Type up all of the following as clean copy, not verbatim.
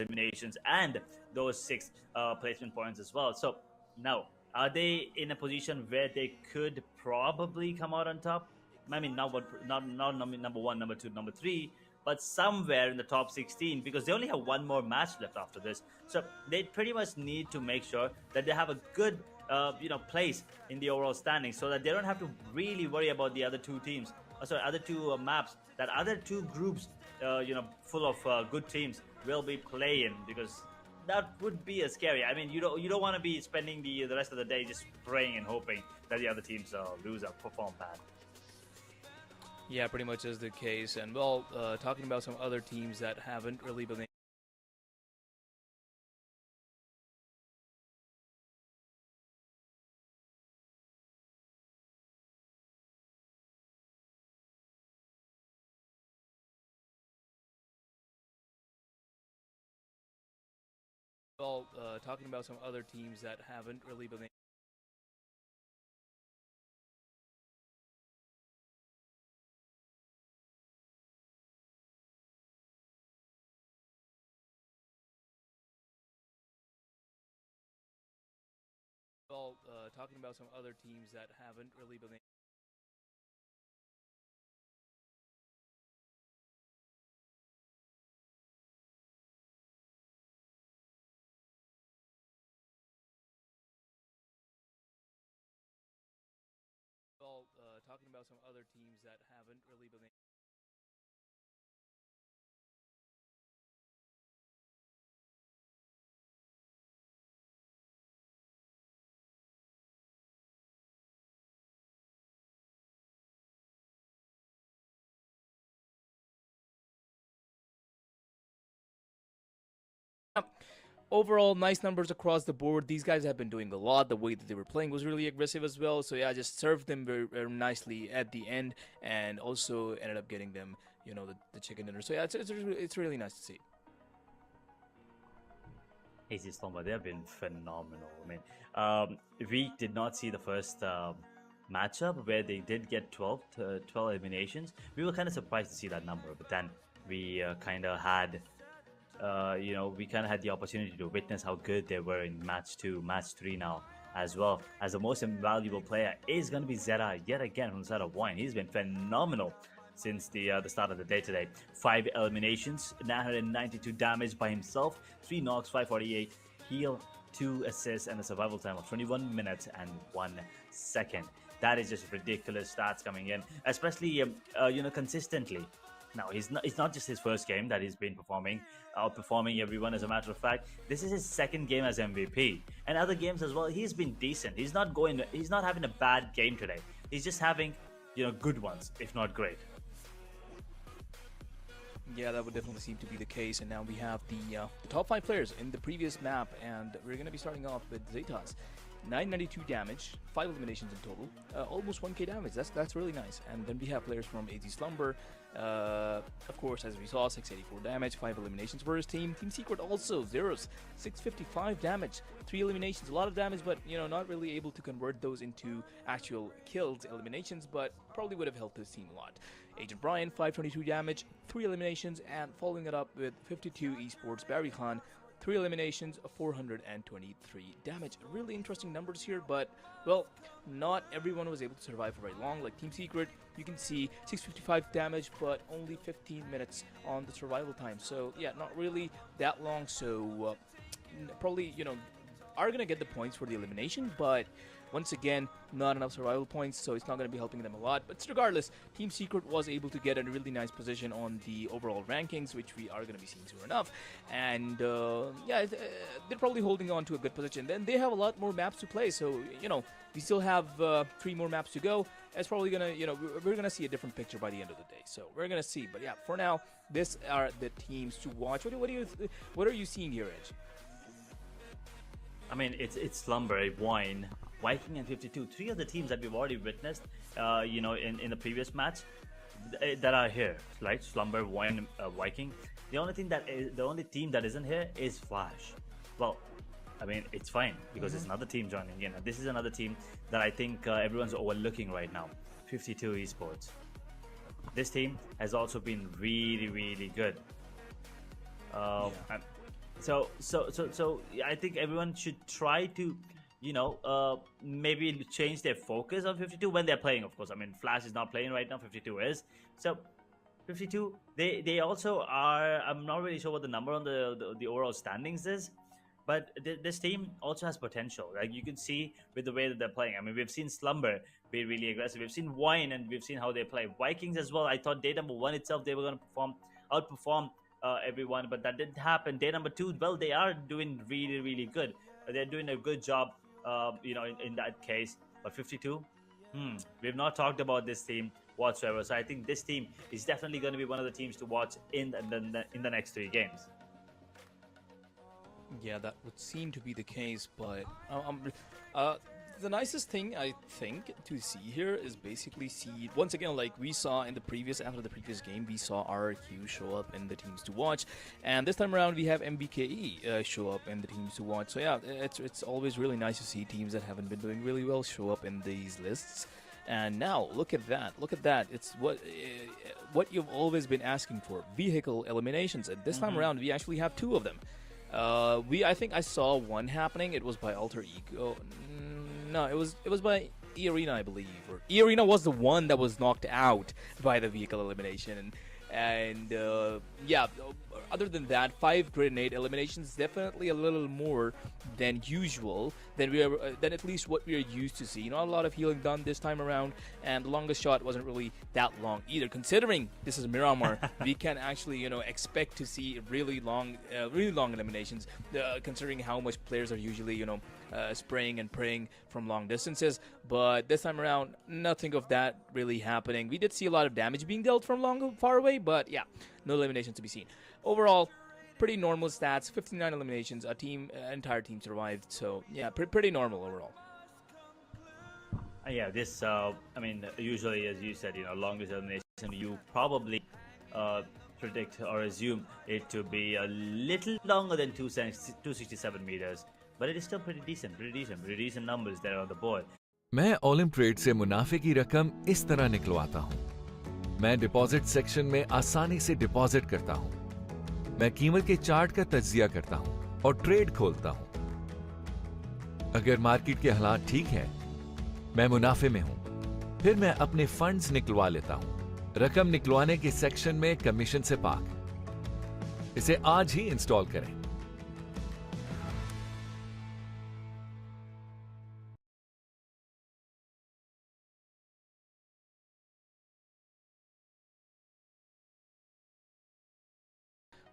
eliminations and those 6 placement points as well. So now, are they in a position where they could probably come out on top? I mean, not number one, number two, number three, but somewhere in the top 16, because they only have one more match left after this. So they pretty much need to make sure that they have a good place in the overall standing, so that they don't have to really worry about the other two teams. Other two maps that other two groups, full of good teams will be playing, because that would be a scary. I mean, you don't want to be spending the rest of the day just praying and hoping that the other teams lose or perform bad. Yeah, pretty much is the case. And well, talking about some other teams that haven't really been talking about some other teams that haven't really been talking about some other teams that haven't really been talking about some other teams that haven't really been overall, nice numbers across the board. These guys have been doing a lot. The way that they were playing was really aggressive as well. So yeah, just served them very, very nicely at the end, and also ended up getting them, the chicken dinner. So yeah, it's really nice to see. AC Slumber, they have been phenomenal. I mean, we did not see the first matchup where they did get 12 eliminations. We were kind of surprised to see that number, but then we kind of had the opportunity to witness how good they were in match 2, match 3 now as well. As the most invaluable player is going to be Zera yet again from the side of Wine. He's been phenomenal since the start of the day today. 5 eliminations, 992 damage by himself, 3 knocks, 548 heal, 2 assists, and a survival time of 21 minutes and 1 second. That is just ridiculous stats coming in, especially consistently. Now, it's not just his first game that he's been outperforming everyone. As a matter of fact, this is his second game as MVP, and other games as well. He's been decent. He's not having a bad game today. He's just having, good ones, if not great. Yeah, that would definitely seem to be the case. And now we have the top 5 players in the previous map, and we're going to be starting off with Zetas. 992 damage, 5 eliminations in total, almost 1k damage. That's really nice. And then we have players from AZ Slumber, of course, as we saw, 684 damage, 5 eliminations for his team. Team Secret also zeros, 655 damage, 3 eliminations, a lot of damage, but not really able to convert those into actual kills, eliminations, but probably would have helped his team a lot. Agent Brian, 522 damage, 3 eliminations, and following it up with 52 esports Barry Khan, 3 eliminations, 423 damage. Really interesting numbers here, but, well, not everyone was able to survive for very long. Like Team Secret, you can see 655 damage, but only 15 minutes on the survival time. So, yeah, not really that long. So, probably, are going to get the points for the elimination, but once again, not enough survival points, so it's not going to be helping them a lot. But regardless, Team Secret was able to get a really nice position on the overall rankings, which we are going to be seeing soon enough. And yeah, they're probably holding on to a good position. Then they have a lot more maps to play, so we still have 3 more maps to go. It's probably gonna, we're gonna see a different picture by the end of the day. So we're gonna see. But yeah, for now, these are the teams to watch. What are you seeing here, Edge? I mean, it's Slumber, Wine, Viking, and 52. 3 of the teams that we've already witnessed, in the previous match, that are here, right? Slumber, Wine, Viking. The only team that isn't here is Flash. Well, I mean, it's fine because it's another team joining in. And this is another team that I think everyone's overlooking right now. 52 esports. This team has also been really, really good. So I think everyone should try to, maybe change their focus on 52 when they're playing. Of course, I mean Flash is not playing right now. 52 is. So 52. They also are. I'm not really sure what the number on the overall standings is, but this team also has potential. Like you can see with the way that they're playing. I mean, we've seen Slumber be really aggressive. We've seen Wine, and we've seen how they play. Vikings as well. I thought day number one itself they were going to outperform everyone, but that didn't happen. Day number two, well, they are doing really, really good. They're doing a good job, in that case. But 52, we've not talked about this team whatsoever. So I think this team is definitely going to be one of the teams to watch in the next 3 games. Yeah, that would seem to be the case, but the nicest thing I think to see here is basically see once again, like we saw in the previous after the previous game, we saw RQ show up in the teams to watch, and this time around we have MBKE show up in the teams to watch. So yeah, it's always really nice to see teams that haven't been doing really well show up in these lists. And now look at that! Look at that! It's what you've always been asking for: vehicle eliminations. And this time around, we actually have 2 of them. I think I saw one happening. It was by Alter Ego. No, it was by E-Arena, I believe. Or E-Arena was the one that was knocked out by the vehicle elimination. And yeah, other than that, 5 grenade eliminations, definitely a little more than usual, than at least what we are used to see. Not a lot of healing done this time around, and the longest shot wasn't really that long either. Considering this is Miramar, we can actually expect to see really long eliminations, considering how much players are usually spraying and praying from long distances. But this time around, nothing of that really happening. We did see a lot of damage being dealt from far away, but yeah, no eliminations to be seen. Overall, pretty normal stats. 59 eliminations. Entire team survived. So yeah, pretty normal overall. Yeah, this. I mean, usually, as you said, longest elimination, you probably predict or assume it to be a little longer than 267 meters, but it is still pretty decent numbers there on the board. मैं Olam trade से मुनाफे की रकम इस तरह निकलवाता हूँ। मैं deposit section में आसानी से डिपॉजिट करता हूँ। मैं कीमत के चार्ट का तज्जिया करता हूँ और ट्रेड खोलता हूँ। अगर मार्केट के हालात ठीक है, मैं मुनाफे में हूँ। फिर मैं अपने फंड्स निकलवा लेता हूँ। रकम निकलवाने के सेक्शन में कमीशन से पाक। इसे आज ही इंस्टॉल करें।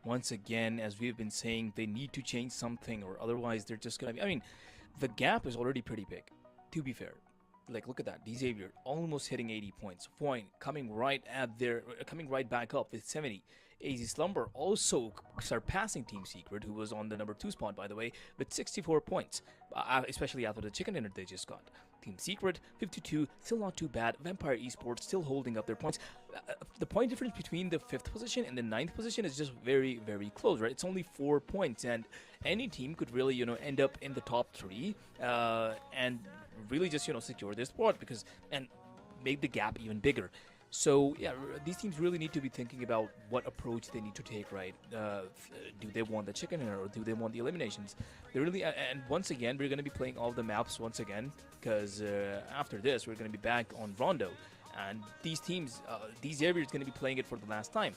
Once again, as we've been saying, they need to change something, or otherwise they're just gonna be. I mean, the gap is already pretty big, to be fair. Like, look at that. Xavier almost hitting 80 points. Point coming right back up with 70. AZ Slumber also surpassing Team Secret, who was on the number 2 spot, by the way, with 64 points, especially after the chicken dinner they just got. Team Secret, 52, still not too bad. Vampire Esports still holding up their points. The point difference between the 5th position and the 9th position is just very, very close, right? It's only 4 points, and any team could really, end up in the top 3 and really just, secure their spot and make the gap even bigger. So, yeah, these teams really need to be thinking about what approach they need to take, right? Do they want the chicken dinner or do they want the eliminations? They really, and once again, we're going to be playing all the maps once again, because after this, we're going to be back on Rondo. And these teams, these areas are going to be playing it for the last time.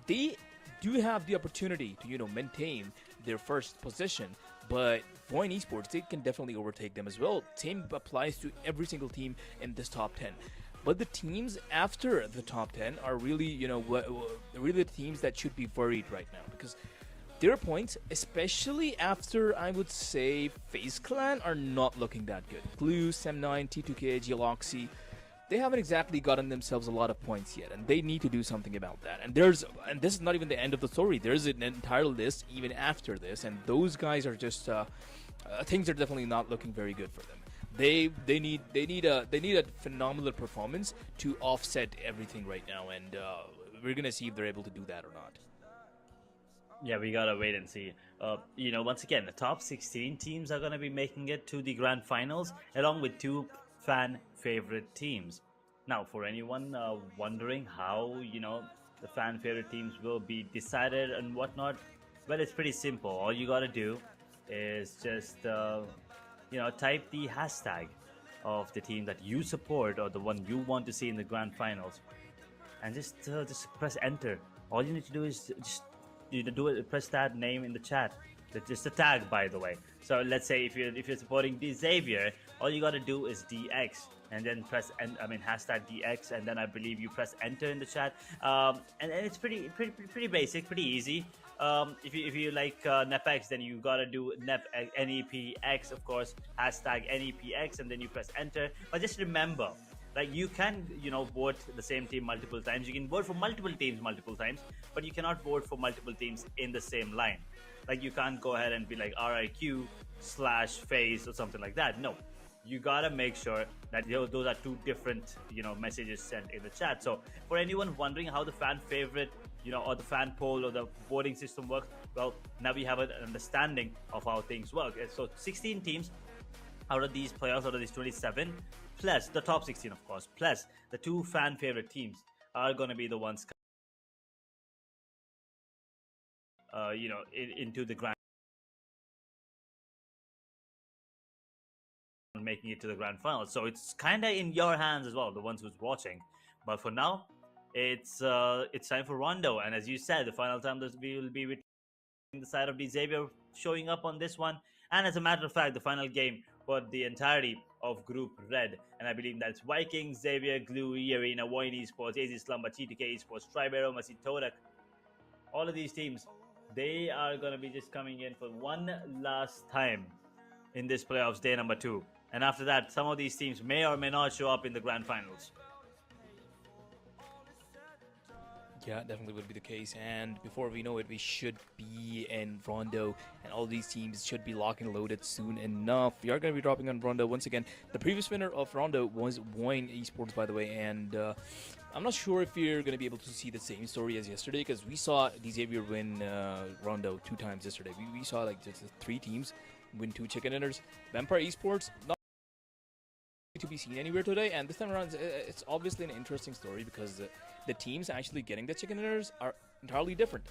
They do have the opportunity to, maintain their first position, but Void Esports, they can definitely overtake them as well. Same applies to every single team in this top 10. But the teams after the top 10 are really, really the teams that should be worried right now, because their points, especially after, I would say, FaZe Clan, are not looking that good. Glue, Sem9, T2K, Geoloxy, they haven't exactly gotten themselves a lot of points yet, and they need to do something about that. And this is not even the end of the story. There's an entire list even after this, and those guys are just things are definitely not looking very good for them. They need a phenomenal performance to offset everything right now, and we're gonna see if they're able to do that or not. Yeah, we gotta wait and see. Once again, the top 16 teams are gonna be making it to the grand finals, along with 2 fan favorite teams. Now, for anyone wondering how the fan favorite teams will be decided and whatnot, Well, it's pretty simple. All you gotta do is just type the hashtag of the team that you support or the one you want to see in the grand finals, and just press enter. All you need to do is just do it. Press that name in the chat. That's just a tag, by the way. So let's say if you're supporting the Xavier, all you gotta do is DX and then press hashtag DX, and then I believe you press enter in the chat. And it's pretty basic, pretty easy. If you like NEPX, then you gotta do NEPX, of course, hashtag NEPX, and then you press enter. But just remember, like, you can vote the same team multiple times. You can vote for multiple teams multiple times, but you cannot vote for multiple teams in the same line. Like, you can't go ahead and be like RIQ/FaZe or something like that. No, you gotta make sure that those are two different messages sent in the chat. So for anyone wondering how the fan favorite or the fan poll or the voting system works, well, now we have an understanding of how things work. So 16 teams out of these playoffs, out of these 27, plus the top 16, of course, plus the two fan favorite teams are going to be the ones into the grand, making it to the grand final. So it's kind of in your hands as well, the ones who's watching. But for now, it's time for Rondo, and as you said, the final time that we will be with the side of the Xavier showing up on this one. And as a matter of fact, the final game for the entirety of Group Red, and I believe that's Vikings, Xavier, Glue, Arena, Wine Esports, AZ Slumber, T2K Esports, Tribero, Masi Todak. All of these teams, they are going to be just coming in for one last time in this playoffs day number 2. And after that, some of these teams may or may not show up in the grand finals. Yeah, definitely would be the case. And before we know it, we should be in Rondo, and all these teams should be locked and loaded soon enough. We are going to be dropping on Rondo once again. The previous winner of Rondo was Wine Esports, by the way, and I'm not sure if you're going to be able to see the same story as yesterday, because we saw the Xavier win Rondo 2 times yesterday. We saw like just 3 teams win 2 chicken dinners. Vampire Esports, not to be seen anywhere today, and this time around it's obviously an interesting story because the teams actually getting the chicken dinners are entirely different.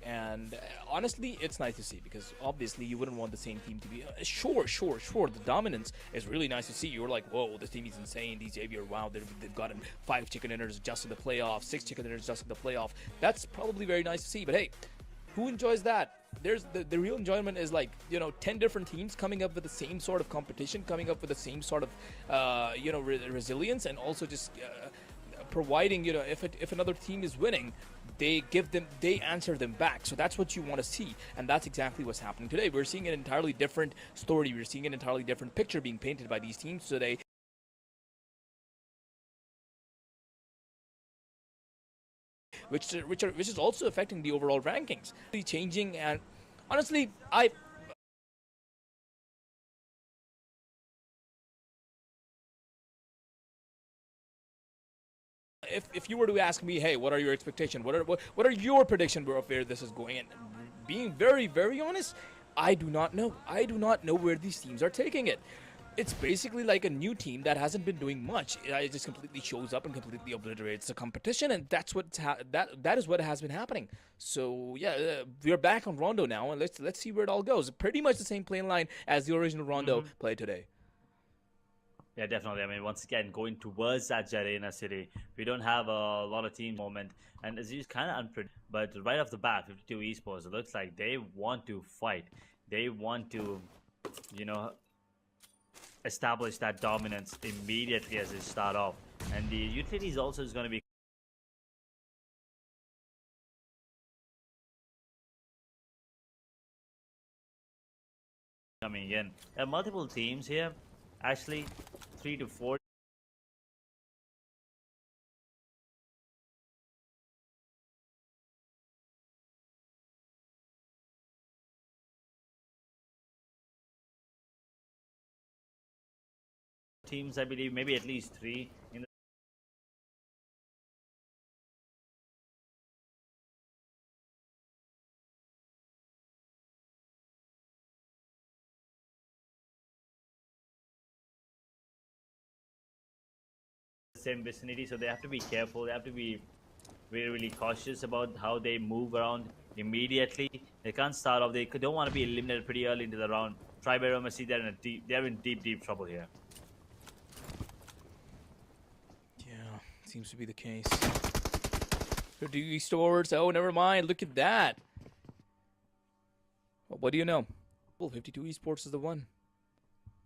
And honestly, it's nice to see, because obviously you wouldn't want the same team to be sure the dominance is really nice to see. You're like, whoa, this team is insane. These Xavier, wow, they've gotten 5 chicken dinners just in the playoff, 6 chicken dinners just in the playoff. That's probably very nice to see, but hey, who enjoys that? There's the real enjoyment is like 10 different teams coming up with the same sort of competition, coming up with the same sort of resilience, and also just providing if another team is winning, they answer them back. So that's what you want to see, and that's exactly what's happening today. We're seeing an entirely different story. We're seeing an entirely different picture being painted by these teams today. Which is also affecting the overall rankings, changing. And honestly, if you were to ask me, hey, what are your expectations? What are your predictions of where this is going? And being very, very honest, I do not know. I do not know where these teams are taking it. It's basically like a new team that hasn't been doing much. It just completely shows up and completely obliterates the competition, and that's that is what has been happening. So yeah, we're back on Rondo now, and let's see where it all goes. Pretty much the same playing line as the original Rondo played today. Yeah, definitely. I mean, once again, going towards that Arena City, we don't have a lot of team moment, and it's just kind of unpredictable. But right off the bat, 52 Esports, it looks like they want to fight. They want to, establish that dominance immediately as they start off. And the utilities also is going to be coming in. There are multiple teams here, actually 3 to 4 teams, I believe, maybe at least 3 in the same vicinity, so they have to be careful. They have to be really, really cautious about how they move around immediately. They can't start off. They don't want to be eliminated pretty early into the round. Tribero must see they're in deep trouble here. Yeah, seems to be the case. 52 esports. Oh, never mind. Look at that. Well, what do you know? Well, 52 esports is the one.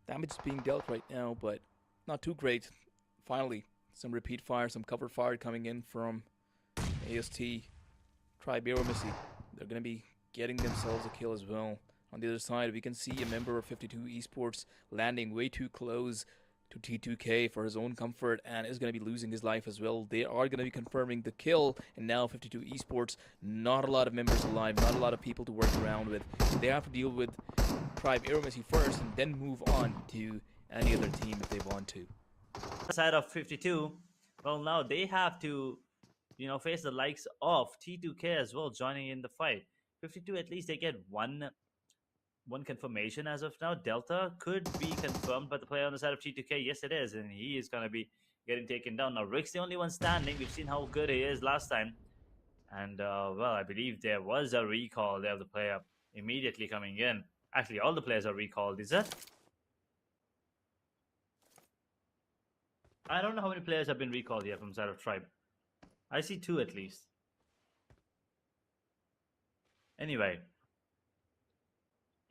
Damage is being dealt right now, but not too great. Finally, some repeat fire, some cover fire coming in from AST. Tribero Missy. They're going to be getting themselves a kill as well. On the other side, we can see a member of 52 esports landing way too close to T2K for his own comfort and is going to be losing his life as well. They are going to be confirming the kill, and now 52 esports, not a lot of members alive, not a lot of people to work around with. They have to deal with Tribero Missy first and then move on to any other team if they want to. Side of 52, well, now they have to, face the likes of T2K as well joining in the fight. 52, at least they get one confirmation as of now. Delta could be confirmed by the player on the side of T2K. Yes, it is, and he is going to be getting taken down. Now, Rick's the only one standing. We've seen how good he is last time. And, well, I believe there was a recall there of the player immediately coming in. Actually, all the players are recalled, is it? I don't know how many players have been recalled here from the side of Tribe. I see 2 at least. Anyway.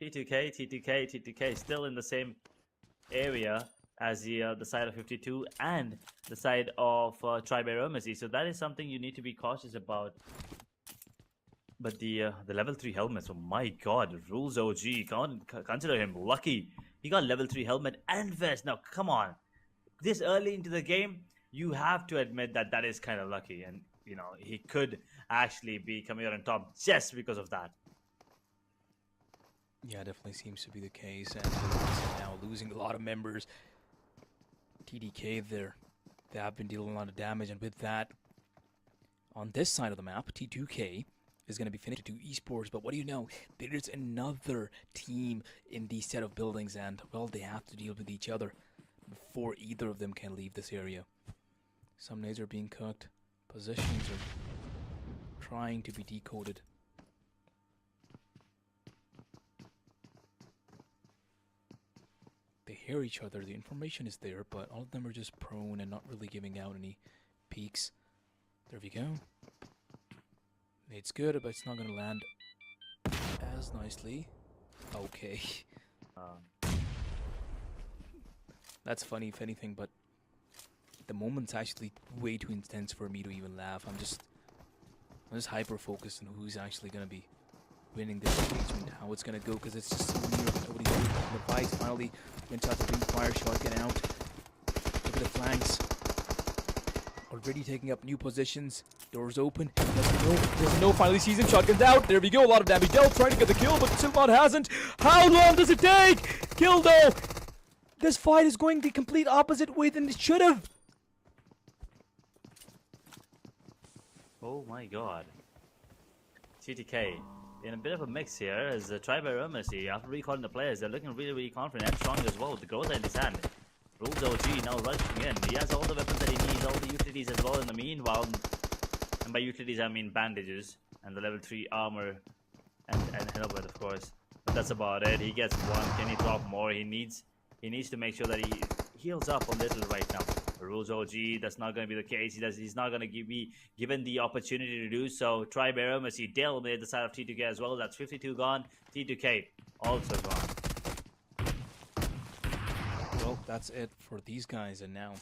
T2K still in the same area as the side of 52 and the side of Tribero Missy. So that is something you need to be cautious about. But the level 3 helmets, oh my god, Rules OG, consider him lucky. He got level 3 helmet and vest. Now, come on. This early into the game, you have to admit that that is kind of lucky. And, he could actually be coming out on top just because of that. Yeah, definitely seems to be the case, and now losing a lot of members. TDK there, they have been dealing a lot of damage, and with that, on this side of the map, T2K is going to be finished to esports, but what do you know? There's another team in these set of buildings, and, well, they have to deal with each other before either of them can leave this area. Some nades are being cooked. Positions are trying to be decoded. They hear each other, the information is there, but all of them are just prone and not really giving out any peaks. There we go. It's good, but it's not going to land as nicely. Okay. That's funny if anything, but the moment's actually way too intense for me to even laugh. I'm just hyper focused on who's actually going to be winning this engagement, how it's going to go, because it's just so near. Nobody's doing the fight. Finally, went out the ring fire shotgun out. Look at the flanks. Already taking up new positions. Doors open. Doesn't know. Finally sees him. Shotguns out. There we go. A lot of damage dealt. Trying to get the kill, but Silmon hasn't. How long does it take? Kill though. This fight is going the complete opposite way than it should have. Oh my god. TTK in a bit of a mix here as Tribero Missy, after recalling the players, they're looking really confident and strong as well with the growth in his hand. Rules OG now rushing in. He has all the weapons that he needs, all the utilities as well in the meanwhile. And by utilities I mean bandages and the level 3 armor and helmet, of course. But that's about it. He gets one. Can he drop more? He needs to make sure that he heals up a little right now. Rules OG, that's not going to be the case. He's not going to be given the opportunity to do so. Tribero Missy, Dale made the side of T2K as well. That's 52 gone. T2K also gone. Well, that's it for these guys, and now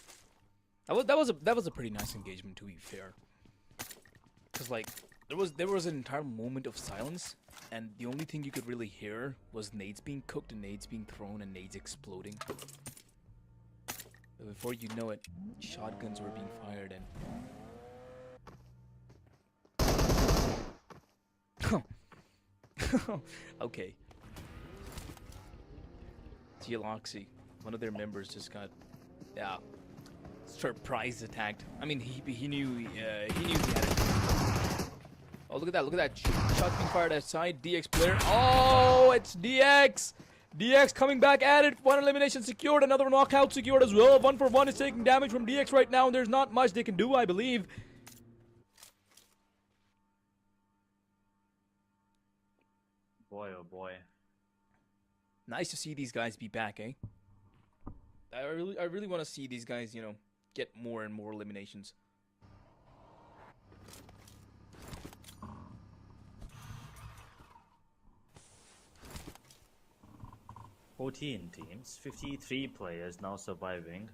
that was a pretty nice engagement, to be fair. Because like there was an entire moment of silence, and the only thing you could really hear was nades being cooked and nades being thrown and nades exploding. But before you know it, shotguns were being fired and okay. Geoloxy, one of their members just got surprise attacked. I mean, he knew he had it. Oh, look at that! Shot being fired outside. DX player. Oh, it's DX. DX coming back at it. One elimination secured. Another knockout secured as well. 1-for-1 is taking damage from DX right now, and there's not much they can do, I believe. boy, oh boy. Nice to see these guys be back, eh? I really want to see these guys, you know, get more and more eliminations. $14 teams, 53 players now surviving.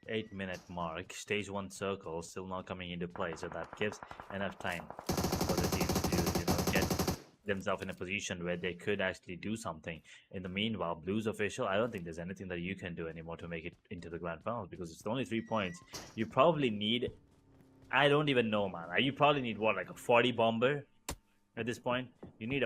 Eight-minute mark. Stage 1 circle still not coming into play, so that gives enough time for the teams to, you know, get themselves in a position where they could actually do something. In the meanwhile, Blues official, I don't think there's anything that you can do anymore to make it into the grand final, because it's only 3 points. You probably need, I don't even know, man. You probably need what, like a 40 bomber at this point? You need a